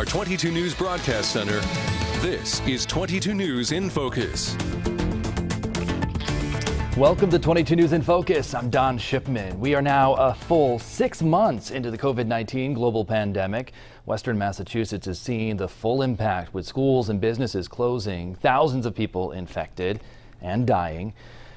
our 22 News Broadcast Center, this is 22 News in Focus. Welcome to 22 News in Focus. I'm Don Shipman. We are now a full 6 months into the COVID-19 global pandemic. Western Massachusetts is seeing the full impact with schools and businesses closing, thousands of people infected and dying.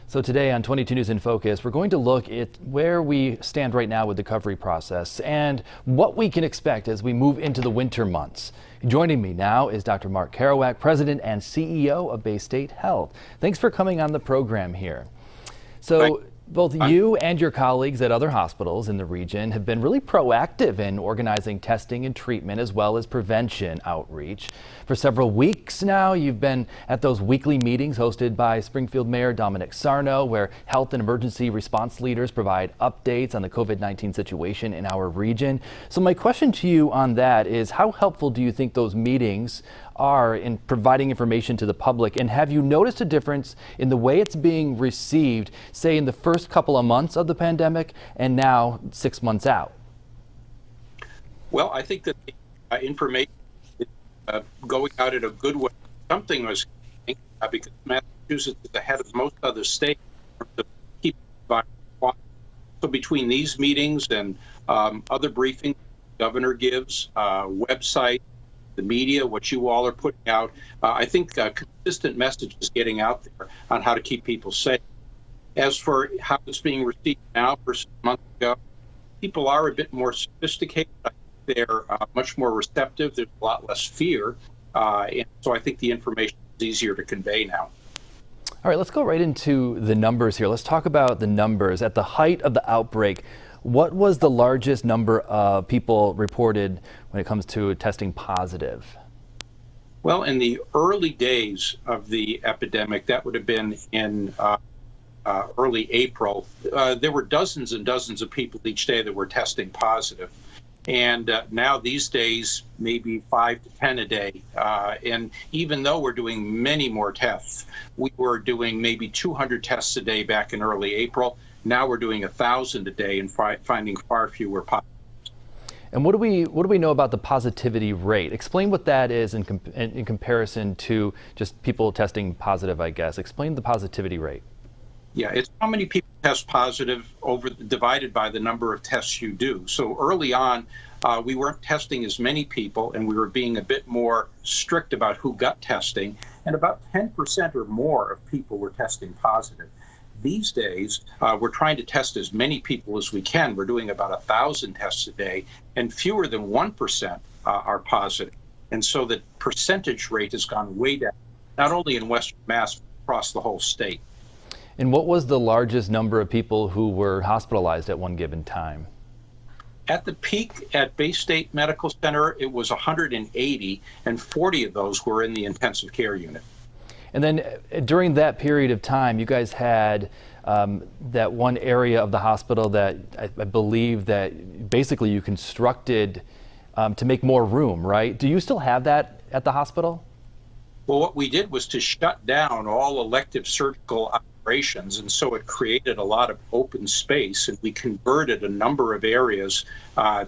So today on 22 News in Focus, we're going to look at where we stand right now with the recovery process and what we can expect as we move into the winter months. Joining me now is Dr. Mark Kerouac, President and CEO of Bay State Health. Thanks for coming on the program here. So both you and your colleagues at other hospitals in the region have been really proactive in organizing testing and treatment as well as prevention outreach. For several weeks now, you've been at those weekly meetings hosted by Springfield Mayor Dominic Sarno, where health and emergency response leaders provide updates on the COVID-19 situation in our region. So my question to you on that is, how helpful do you think those meetings are in providing information to the public? And have you noticed a difference in the way it's being received, say in the first couple of months of the pandemic and now 6 months out? Well, I think that the information is going out in a good way. Something was because Massachusetts is ahead of most other states in terms of keeping the virus quiet. So between these meetings and other briefings the governor gives, website, the media, what you all are putting out, I think a consistent message is getting out there on how to keep people safe. As for how it's being received now versus a month ago, people are a bit more sophisticated. They're much more receptive. There's a lot less fear. And so I think the information is easier to convey now. All right, let's go right into the numbers here. Let's talk about the numbers. At the height of the outbreak, what was the largest number of people reported when it comes to testing positive? Well, in the early days of the epidemic, that would have been in early April, there were dozens and dozens of people each day that were testing positive. And now these days, maybe 5 to 10 a day. And even though we're doing many more tests, we were doing maybe 200 tests a day back in early April. Now we're doing 1,000 a day and finding far fewer positives. And what do we know about the positivity rate? Explain what that is in comparison to just people testing positive, I guess. Explain the positivity rate. Yeah, it's how many people test positive divided by the number of tests you do. So early on, we weren't testing as many people, and we were being a bit more strict about who got testing, and about 10% or more of people were testing positive. These days, we're trying to test as many people as we can. We're doing about 1,000 tests a day, and fewer than 1% are positive. And so the percentage rate has gone way down, not only in Western Mass, but across the whole state. And what was the largest number of people who were hospitalized at one given time? At the peak at Bay State Medical Center, it was 180, and 40 of those were in the intensive care unit. And then during that period of time, you guys had that one area of the hospital that I believe that basically you constructed to make more room, right? Do you still have that at the hospital? Well, what we did was to shut down all elective surgical operations, and so it created a lot of open space, and we converted a number of areas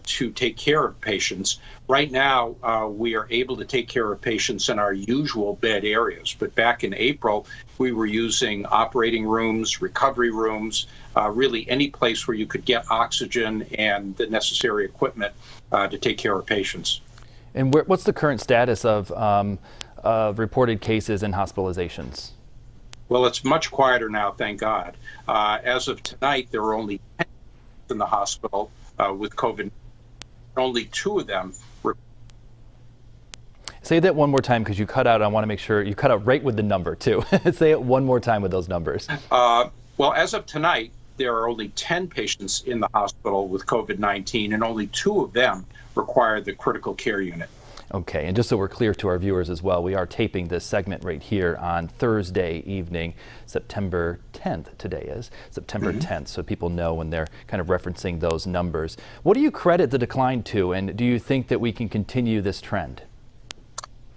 to take care of patients. Right now, we are able to take care of patients in our usual bed areas, but back in April, we were using operating rooms, recovery rooms, really any place where you could get oxygen and the necessary equipment to take care of patients. And what's the current status of reported cases and hospitalizations? Well, it's much quieter now, thank God. As of tonight, there are only 10 in the hospital with COVID. Only 2 of them were. Say that one more time, because you cut out. I want to make sure you cut out right with the number too. Say it one more time with those numbers. Well, as of tonight, there are only 10 patients in the hospital with COVID-19, and only 2 of them require the critical care unit. Okay, and just so we're clear to our viewers as well, we are taping this segment right here on Thursday evening, September 10th. Today is September 10th, so people know when they're kind of referencing those numbers. What do you credit the decline to, and do you think that we can continue this trend?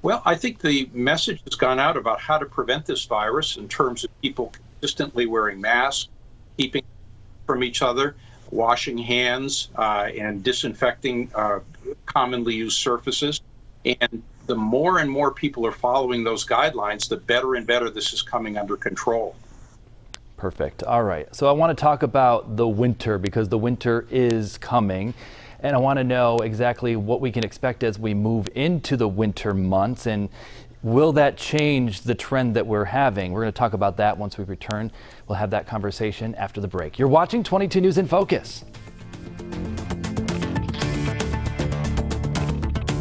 Well, I think the message has gone out about how to prevent this virus in terms of people consistently wearing masks, keeping from each other, washing hands, and disinfecting commonly used surfaces. And the more and more people are following those guidelines, the better and better this is coming under control. Perfect. All right. So I want to talk about the winter because the winter is coming. And I want to know exactly what we can expect as we move into the winter months. And will that change the trend that we're having? We're going to talk about that once we return. We'll have that conversation after the break. You're watching 22 News in Focus.